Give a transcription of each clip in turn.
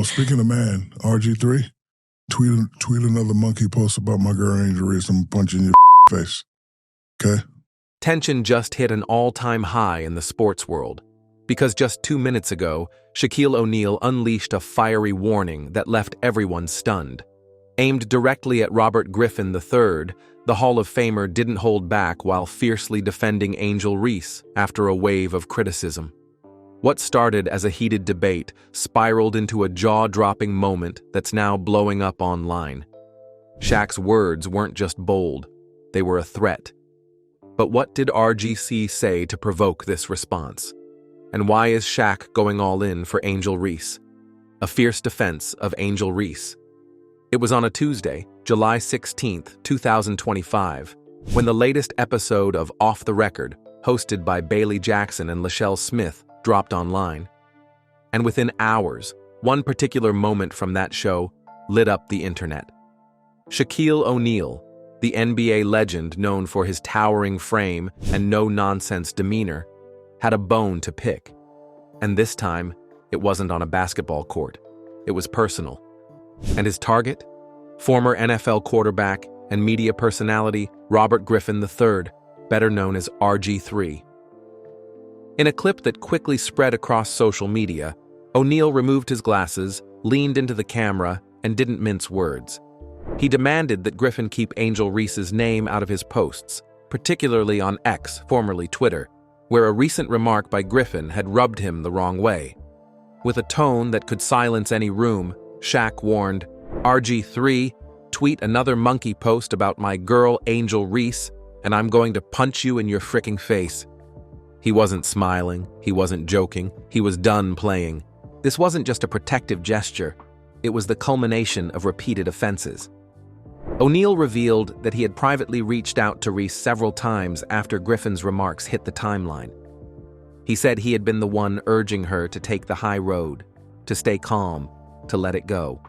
Speaking of man, RG3, tweet another monkey post about my girl Angel Reese. I'm punching your face. Okay? Tension just hit an all-time high in the sports world, because just 2 minutes ago, Shaquille O'Neal unleashed a fiery warning that left everyone stunned. Aimed directly at Robert Griffin III, the Hall of Famer didn't hold back while fiercely defending Angel Reese after a wave of criticism. What started as a heated debate spiraled into a jaw-dropping moment that's now blowing up online. Shaq's words weren't just bold, they were a threat. But what did RGC say to provoke this response? And why is Shaq going all in for Angel Reese? A fierce defense of Angel Reese. It was on a Tuesday, July 16, 2025, when the latest episode of Off the Record, hosted by Bailey Jackson and Lachelle Smith, dropped online. And within hours, one particular moment from that show lit up the internet. Shaquille O'Neal, the NBA legend known for his towering frame and no-nonsense demeanor, had a bone to pick. And this time, it wasn't on a basketball court. It was personal. And his target? Former NFL quarterback and media personality Robert Griffin III, better known as RG3. In a clip that quickly spread across social media, O'Neal removed his glasses, leaned into the camera, and didn't mince words. He demanded that Griffin keep Angel Reese's name out of his posts, particularly on X, formerly Twitter, where a recent remark by Griffin had rubbed him the wrong way. With a tone that could silence any room, Shaq warned, "RG3, tweet another monkey post about my girl Angel Reese, and I'm going to punch you in your fricking face." He wasn't smiling, he wasn't joking, he was done playing. This wasn't just a protective gesture, it was the culmination of repeated offenses. O'Neal revealed that he had privately reached out to Reese several times after Griffin's remarks hit the timeline. He said he had been the one urging her to take the high road, to stay calm, to let it go.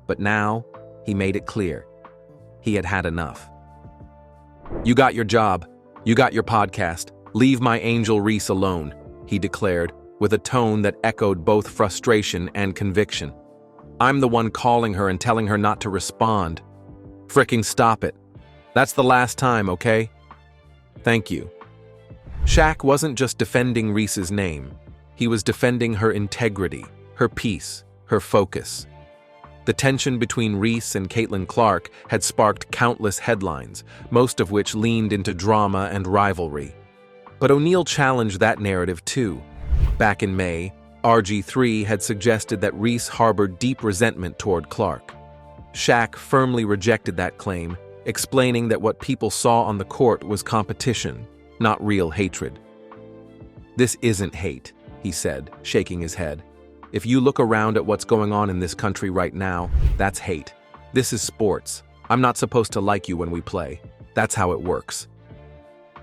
But now, he made it clear. He had had enough. "You got your job. You got your podcast. Leave my Angel Reese alone," he declared, with a tone that echoed both frustration and conviction. "I'm the one calling her and telling her not to respond. Fricking stop it. That's the last time, okay? Thank you." Shaq wasn't just defending Reese's name. He was defending her integrity, her peace, her focus. The tension between Reese and Caitlin Clark had sparked countless headlines, most of which leaned into drama and rivalry. But O'Neal challenged that narrative too. Back in May, RG3 had suggested that Reese harbored deep resentment toward Clark. Shaq firmly rejected that claim, explaining that what people saw on the court was competition, not real hatred. "This isn't hate," he said, shaking his head. "If you look around at what's going on in this country right now, that's hate. This is sports. I'm not supposed to like you when we play. That's how it works."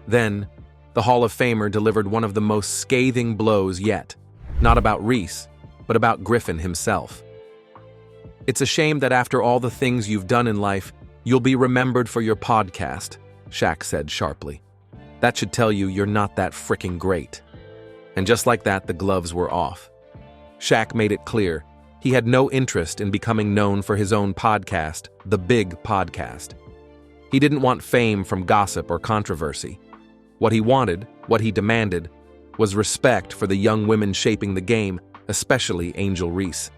Then, the Hall of Famer delivered one of the most scathing blows yet, not about Reese, but about Griffin himself. "It's a shame that after all the things you've done in life, you'll be remembered for your podcast," Shaq said sharply. "That should tell you you're not that fricking great." And just like that, the gloves were off. Shaq made it clear he had no interest in becoming known for his own podcast, The Big Podcast. He didn't want fame from gossip or controversy. What he wanted, what he demanded, was respect for the young women shaping the game, especially Angel Reese.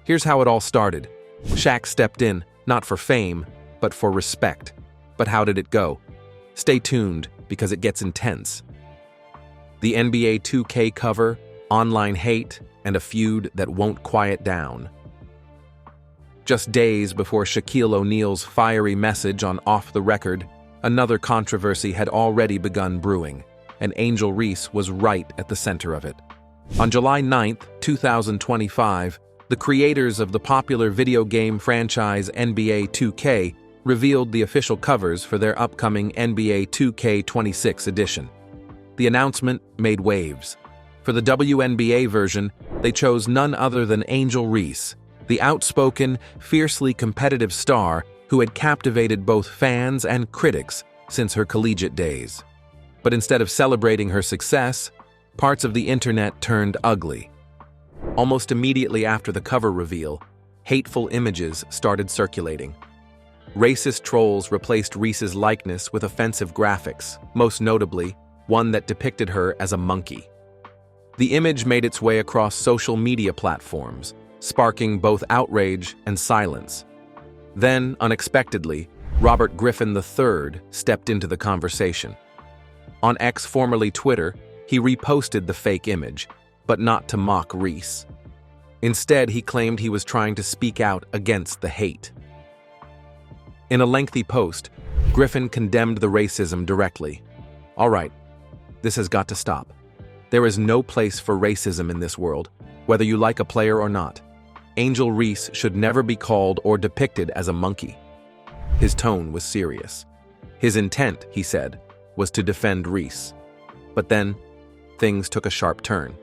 Here's how it all started. Shaq stepped in, not for fame, but for respect. But how did it go? Stay tuned, because it gets intense. The NBA 2K cover, online hate, and a feud that won't quiet down. Just days before Shaquille O'Neal's fiery message on Off the Record, another controversy had already begun brewing, and Angel Reese was right at the center of it. On July 9, 2025, the creators of the popular video game franchise NBA 2K revealed the official covers for their upcoming NBA 2K26 edition. The announcement made waves. For the WNBA version, they chose none other than Angel Reese, the outspoken, fiercely competitive star who had captivated both fans and critics since her collegiate days. But instead of celebrating her success, parts of the internet turned ugly. Almost immediately after the cover reveal, hateful images started circulating. Racist trolls replaced Reese's likeness with offensive graphics, most notably, one that depicted her as a monkey. The image made its way across social media platforms, sparking both outrage and silence. Then, unexpectedly, Robert Griffin III stepped into the conversation. On X, formerly Twitter, he reposted the fake image, but not to mock Reese. Instead, he claimed he was trying to speak out against the hate. In a lengthy post, Griffin condemned the racism directly. "All right, this has got to stop. There is no place for racism in this world, whether you like a player or not. Angel Reese should never be called or depicted as a monkey." His tone was serious. His intent, he said, was to defend Reese. But then, things took a sharp turn.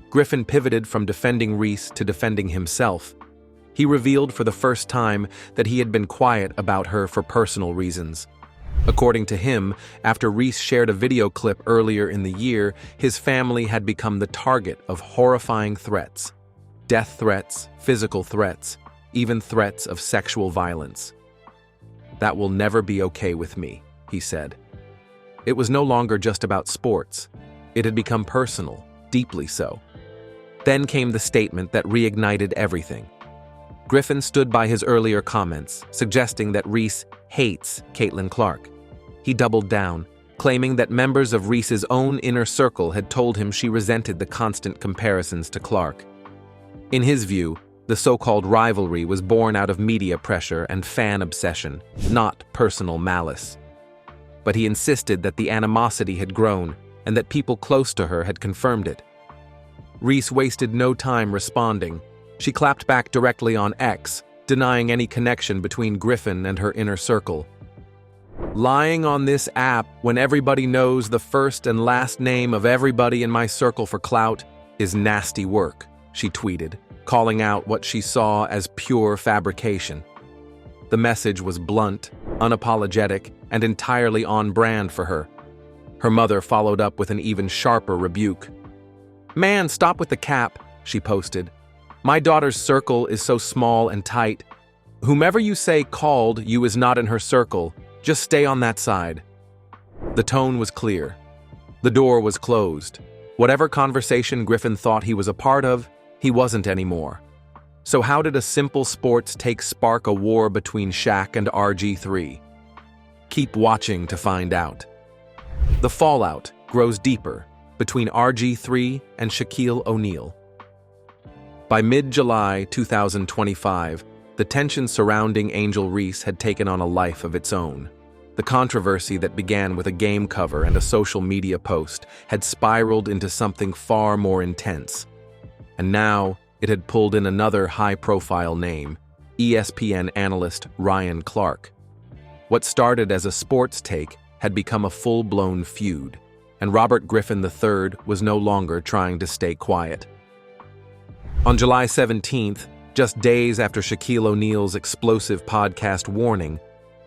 Griffin pivoted from defending Reese to defending himself. He revealed for the first time that he had been quiet about her for personal reasons. According to him, after Reese shared a video clip earlier in the year, his family had become the target of horrifying threats. Death threats, physical threats, even threats of sexual violence. "That will never be okay with me," he said. It was no longer just about sports. It had become personal, deeply so. Then came the statement that reignited everything. Griffin stood by his earlier comments, suggesting that Reese hates Caitlin Clark. He doubled down, claiming that members of Reese's own inner circle had told him she resented the constant comparisons to Clark. In his view, the so-called rivalry was born out of media pressure and fan obsession, not personal malice. But he insisted that the animosity had grown and that people close to her had confirmed it. Reese wasted no time responding. She clapped back directly on X, denying any connection between Griffin and her inner circle. "Lying on this app when everybody knows the first and last name of everybody in my circle for clout is nasty work," she tweeted, calling out what she saw as pure fabrication. The message was blunt, unapologetic, and entirely on brand for her. Her mother followed up with an even sharper rebuke. "Man, stop with the cap," she posted. "My daughter's circle is so small and tight. Whomever you say called you is not in her circle. Just stay on that side." The tone was clear. The door was closed. Whatever conversation Griffin thought he was a part of, he wasn't anymore. So how did a simple sports take spark a war between Shaq and RG3? Keep watching to find out. The fallout grows deeper between RG3 and Shaquille O'Neal. By mid-July 2025, the tension surrounding Angel Reese had taken on a life of its own. The controversy that began with a game cover and a social media post had spiraled into something far more intense. And now, it had pulled in another high-profile name, ESPN analyst Ryan Clark. What started as a sports take had become a full-blown feud, and Robert Griffin III was no longer trying to stay quiet. On July 17th, just days after Shaquille O'Neal's explosive podcast warning,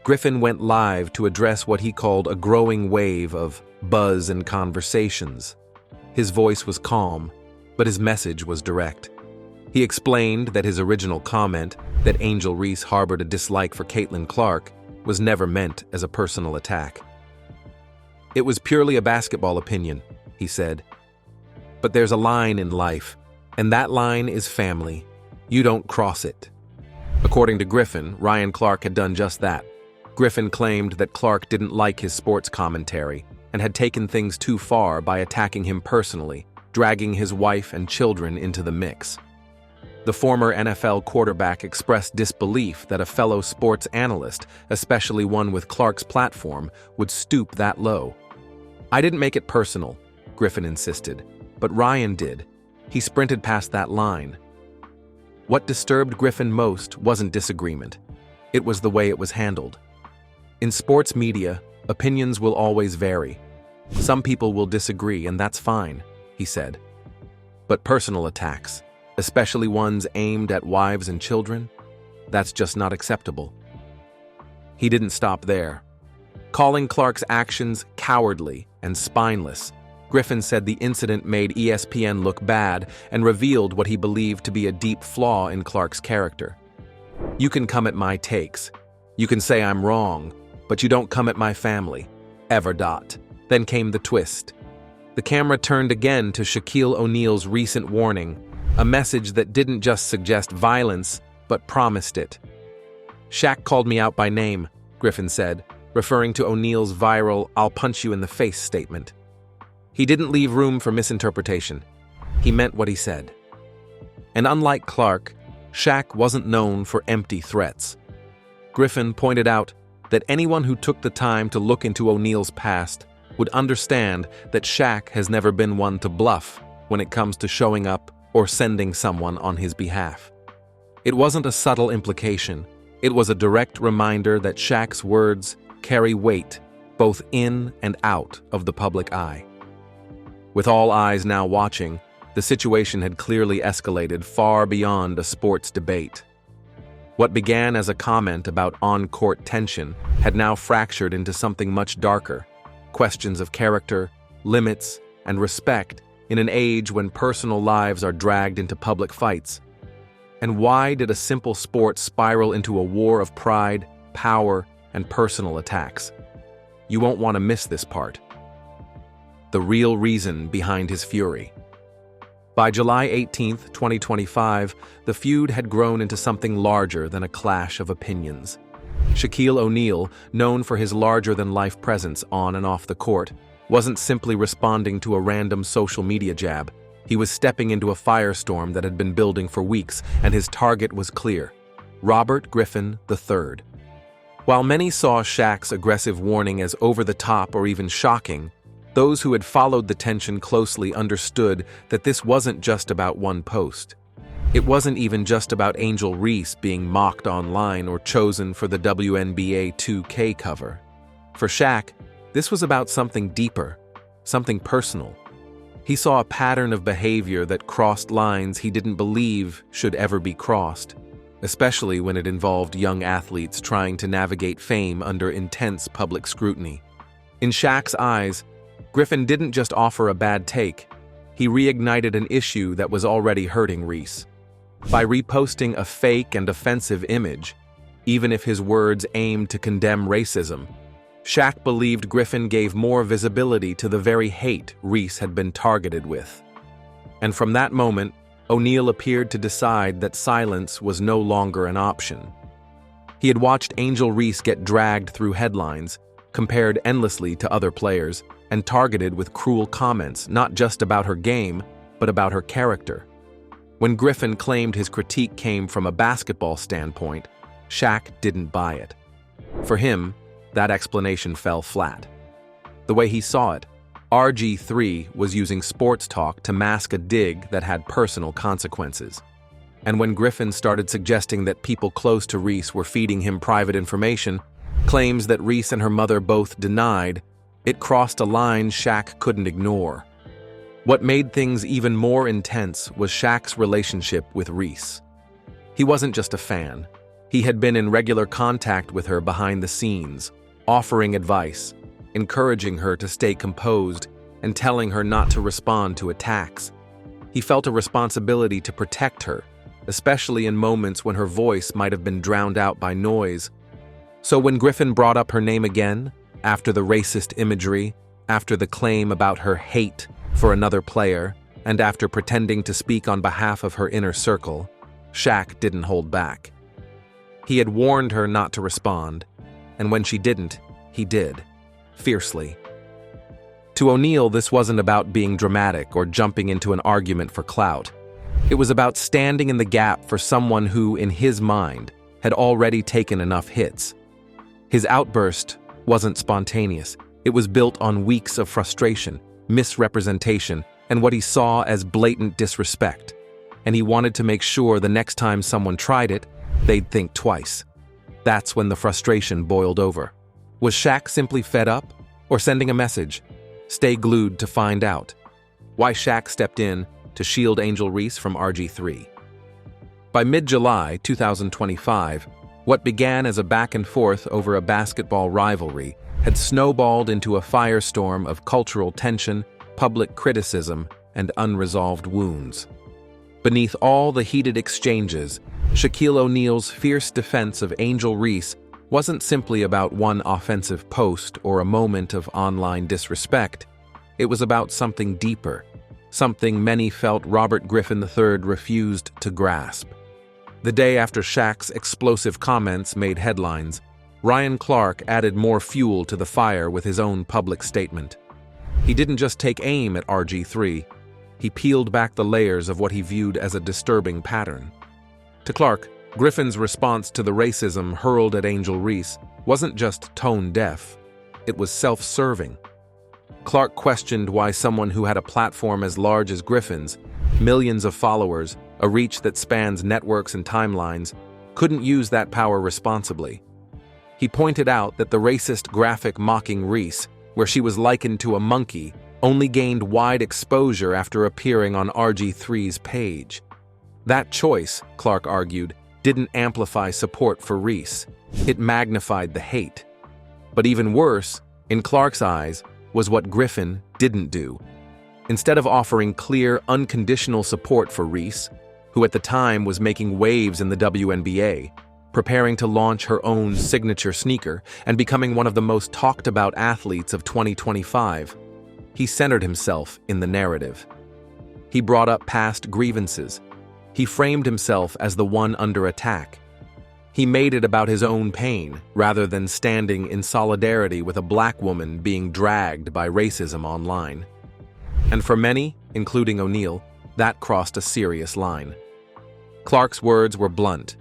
Griffin went live to address what he called a growing wave of buzz and conversations. His voice was calm, but his message was direct. He explained that his original comment, that Angel Reese harbored a dislike for Caitlin Clark, was never meant as a personal attack. "It was purely a basketball opinion," he said. "But there's a line in life, and that line is family. You don't cross it." According to Griffin, Ryan Clark had done just that. Griffin claimed that Clark didn't like his sports commentary and had taken things too far by attacking him personally, dragging his wife and children into the mix. The former NFL quarterback expressed disbelief that a fellow sports analyst, especially one with Clark's platform, would stoop that low. "I didn't make it personal," Griffin insisted, "but Ryan did. He sprinted past that line." What disturbed Griffin most wasn't disagreement. It was the way it was handled. In sports media, opinions will always vary. Some people will disagree, and that's fine, he said. But personal attacks, especially ones aimed at wives and children, that's just not acceptable. He didn't stop there. Calling Clark's actions cowardly and spineless, Griffin said the incident made ESPN look bad and revealed what he believed to be a deep flaw in Clark's character. "You can come at my takes. You can say I'm wrong, but you don't come at my family. Ever. Then came the twist. The camera turned again to Shaquille O'Neal's recent warning, a message that didn't just suggest violence, but promised it. "Shaq called me out by name," Griffin said, referring to O'Neal's viral "I'll punch you in the face" statement. He didn't leave room for misinterpretation. He meant what he said. And unlike Clark, Shaq wasn't known for empty threats. Griffin pointed out that anyone who took the time to look into O'Neal's past would understand that Shaq has never been one to bluff when it comes to showing up or sending someone on his behalf. It wasn't a subtle implication. It was a direct reminder that Shaq's words carry weight both in and out of the public eye. With all eyes now watching, the situation had clearly escalated far beyond a sports debate. What began as a comment about on-court tension had now fractured into something much darker: questions of character, limits, and respect in an age when personal lives are dragged into public fights. And why did a simple sport spiral into a war of pride, power, and personal attacks? You won't want to miss this part. The real reason behind his fury. By July 18, 2025, the feud had grown into something larger than a clash of opinions. Shaquille O'Neal, known for his larger-than-life presence on and off the court, wasn't simply responding to a random social media jab. He was stepping into a firestorm that had been building for weeks, and his target was clear: Robert Griffin III. While many saw Shaq's aggressive warning as over-the-top or even shocking, those who had followed the tension closely understood that this wasn't just about one post. It wasn't even just about Angel Reese being mocked online or chosen for the WNBA 2K cover. For Shaq, this was about something deeper, something personal. He saw a pattern of behavior that crossed lines he didn't believe should ever be crossed, especially when it involved young athletes trying to navigate fame under intense public scrutiny. In Shaq's eyes, Griffin didn't just offer a bad take, he reignited an issue that was already hurting Reese. By reposting a fake and offensive image, even if his words aimed to condemn racism, Shaq believed Griffin gave more visibility to the very hate Reese had been targeted with. And from that moment, O'Neal appeared to decide that silence was no longer an option. He had watched Angel Reese get dragged through headlines, compared endlessly to other players, and targeted with cruel comments not just about her game, but about her character. When Griffin claimed his critique came from a basketball standpoint, Shaq didn't buy it. For him, that explanation fell flat. The way he saw it, RG3 was using sports talk to mask a dig that had personal consequences. And when Griffin started suggesting that people close to Reese were feeding him private information, claims that Reese and her mother both denied, it crossed a line Shaq couldn't ignore. What made things even more intense was Shaq's relationship with Reese. He wasn't just a fan. He had been in regular contact with her behind the scenes, offering advice, encouraging her to stay composed, and telling her not to respond to attacks. He felt a responsibility to protect her, especially in moments when her voice might have been drowned out by noise. So when Griffin brought up her name again, after the racist imagery, after the claim about her hate for another player, and after pretending to speak on behalf of her inner circle, Shaq didn't hold back. He had warned her not to respond, and when she didn't, he did, fiercely. To O'Neal, this wasn't about being dramatic or jumping into an argument for clout. It was about standing in the gap for someone who, in his mind, had already taken enough hits. His outburst wasn't spontaneous. It was built on weeks of frustration, misrepresentation, and what he saw as blatant disrespect. And he wanted to make sure the next time someone tried it, they'd think twice. That's when the frustration boiled over. Was Shaq simply fed up, or sending a message? Stay glued to find out. Why Shaq stepped in to shield Angel Reese from RG3. By mid-July 2025, what began as a back and forth over a basketball rivalry had snowballed into a firestorm of cultural tension, public criticism, and unresolved wounds. Beneath all the heated exchanges, Shaquille O'Neal's fierce defense of Angel Reese wasn't simply about one offensive post or a moment of online disrespect. It was about something deeper, something many felt Robert Griffin III refused to grasp. The day after Shaq's explosive comments made headlines, Ryan Clark added more fuel to the fire with his own public statement. He didn't just take aim at RG3, he peeled back the layers of what he viewed as a disturbing pattern. To Clark, Griffin's response to the racism hurled at Angel Reese wasn't just tone-deaf, it was self-serving. Clark questioned why someone who had a platform as large as Griffin's, millions of followers, a reach that spans networks and timelines, couldn't use that power responsibly. He pointed out that the racist graphic mocking Reese, where she was likened to a monkey, only gained wide exposure after appearing on RG3's page. That choice, Clark argued, didn't amplify support for Reese. It magnified the hate. But even worse, in Clark's eyes, was what Griffin didn't do. Instead of offering clear, unconditional support for Reese, who at the time was making waves in the WNBA, preparing to launch her own signature sneaker and becoming one of the most talked-about athletes of 2025, he centered himself in the narrative. He brought up past grievances. He framed himself as the one under attack. He made it about his own pain, rather than standing in solidarity with a black woman being dragged by racism online. And for many, including O'Neal, that crossed a serious line. Clark's words were blunt.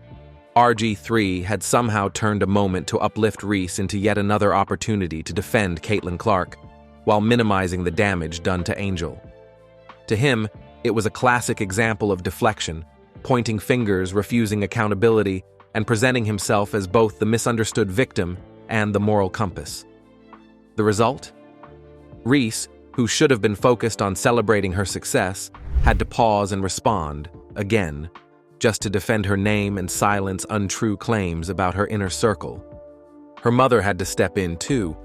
RG3 had somehow turned a moment to uplift Reese into yet another opportunity to defend Caitlin Clark, while minimizing the damage done to Angel. To him, it was a classic example of deflection, pointing fingers, refusing accountability, and presenting himself as both the misunderstood victim and the moral compass. The result? Reese, who should have been focused on celebrating her success, had to pause and respond, again, just to defend her name and silence untrue claims about her inner circle. Her mother had to step in too,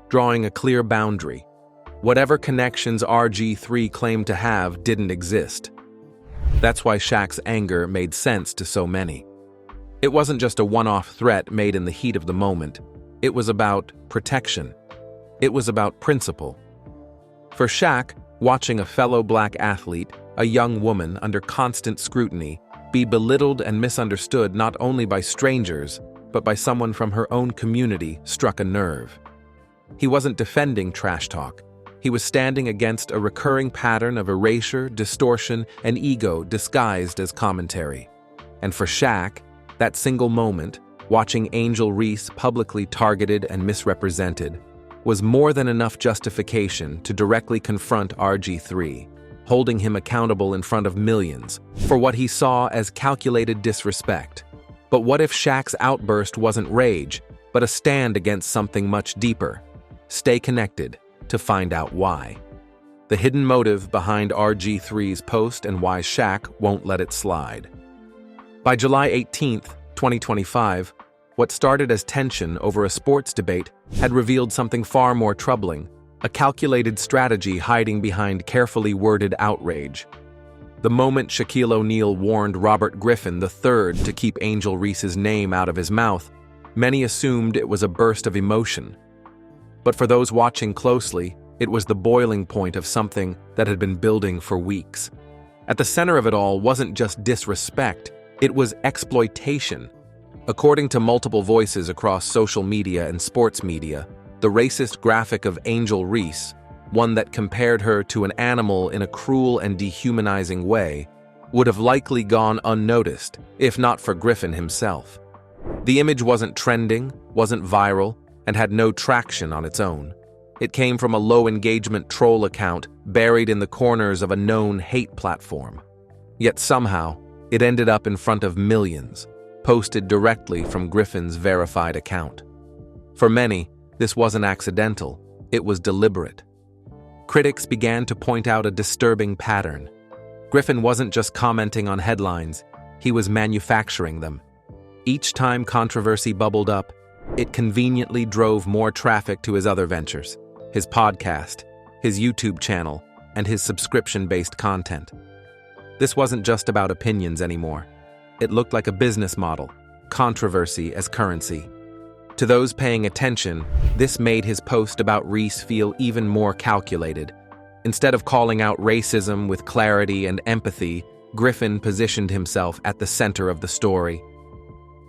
drawing a clear boundary. Whatever connections RG3 claimed to have didn't exist. That's why Shaq's anger made sense to so many. It wasn't just a one-off threat made in the heat of the moment. It was about protection. It was about principle. For Shaq, watching a fellow black athlete, a young woman under constant scrutiny, be belittled and misunderstood not only by strangers, but by someone from her own community struck a nerve. He wasn't defending trash talk. He was standing against a recurring pattern of erasure, distortion, and ego disguised as commentary. And for Shaq, that single moment, watching Angel Reese publicly targeted and misrepresented, was more than enough justification to directly confront RG3, holding him accountable in front of millions for what he saw as calculated disrespect. But what if Shaq's outburst wasn't rage, but a stand against something much deeper? Stay connected to find out why. The hidden motive behind RG3's post and why Shaq won't let it slide. By July 18, 2025, what started as tension over a sports debate had revealed something far more troubling, a calculated strategy hiding behind carefully worded outrage. The moment Shaquille O'Neal warned Robert Griffin III to keep Angel Reese's name out of his mouth, many assumed it was a burst of emotion. But for those watching closely, it was the boiling point of something that had been building for weeks. At the center of it all wasn't just disrespect, it was exploitation. According to multiple voices across social media and sports media, the racist graphic of Angel Reese, one that compared her to an animal in a cruel and dehumanizing way, would have likely gone unnoticed, if not for Griffin himself. The image wasn't trending, wasn't viral, and had no traction on its own. It came from a low-engagement troll account buried in the corners of a known hate platform. Yet somehow, it ended up in front of millions, posted directly from Griffin's verified account. For many, this wasn't accidental, it was deliberate. Critics began to point out a disturbing pattern. Griffin wasn't just commenting on headlines, he was manufacturing them. Each time controversy bubbled up, it conveniently drove more traffic to his other ventures, his podcast, his YouTube channel, and his subscription-based content. This wasn't just about opinions anymore. It looked like a business model, controversy as currency. To those paying attention, this made his post about Reese feel even more calculated. Instead of calling out racism with clarity and empathy, Griffin positioned himself at the center of the story.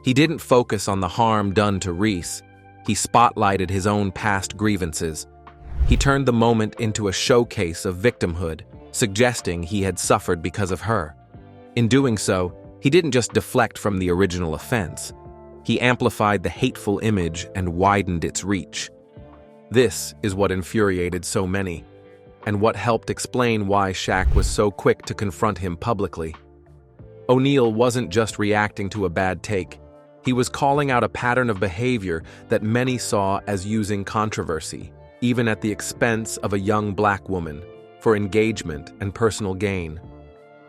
He didn't focus on the harm done to Reese. He spotlighted his own past grievances. He turned the moment into a showcase of victimhood, suggesting he had suffered because of her. In doing so, he didn't just deflect from the original offense. He amplified the hateful image and widened its reach. This is what infuriated so many, and what helped explain why Shaq was so quick to confront him publicly. O'Neal wasn't just reacting to a bad take. He was calling out a pattern of behavior that many saw as using controversy, even at the expense of a young black woman, for engagement and personal gain.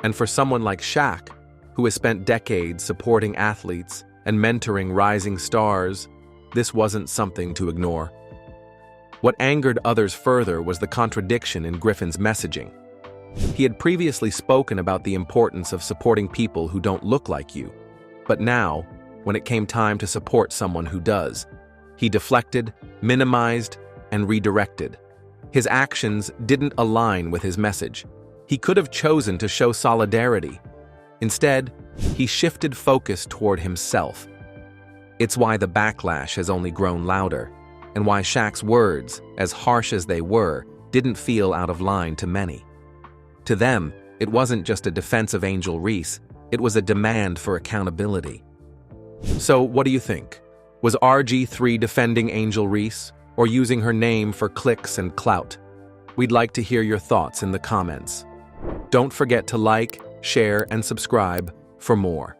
And for someone like Shaq, who has spent decades supporting athletes and mentoring rising stars, this wasn't something to ignore. What angered others further was the contradiction in Griffin's messaging. He had previously spoken about the importance of supporting people who don't look like you, but now, when it came time to support someone who does, he deflected, minimized, and redirected. His actions didn't align with his message. He could have chosen to show solidarity. Instead, he shifted focus toward himself. It's why the backlash has only grown louder, and why Shaq's words, as harsh as they were, didn't feel out of line to many. To them, it wasn't just a defense of Angel Reese, it was a demand for accountability. So, what do you think? Was RG3 defending Angel Reese, or using her name for clicks and clout? We'd like to hear your thoughts in the comments. Don't forget to like, share, and subscribe for more.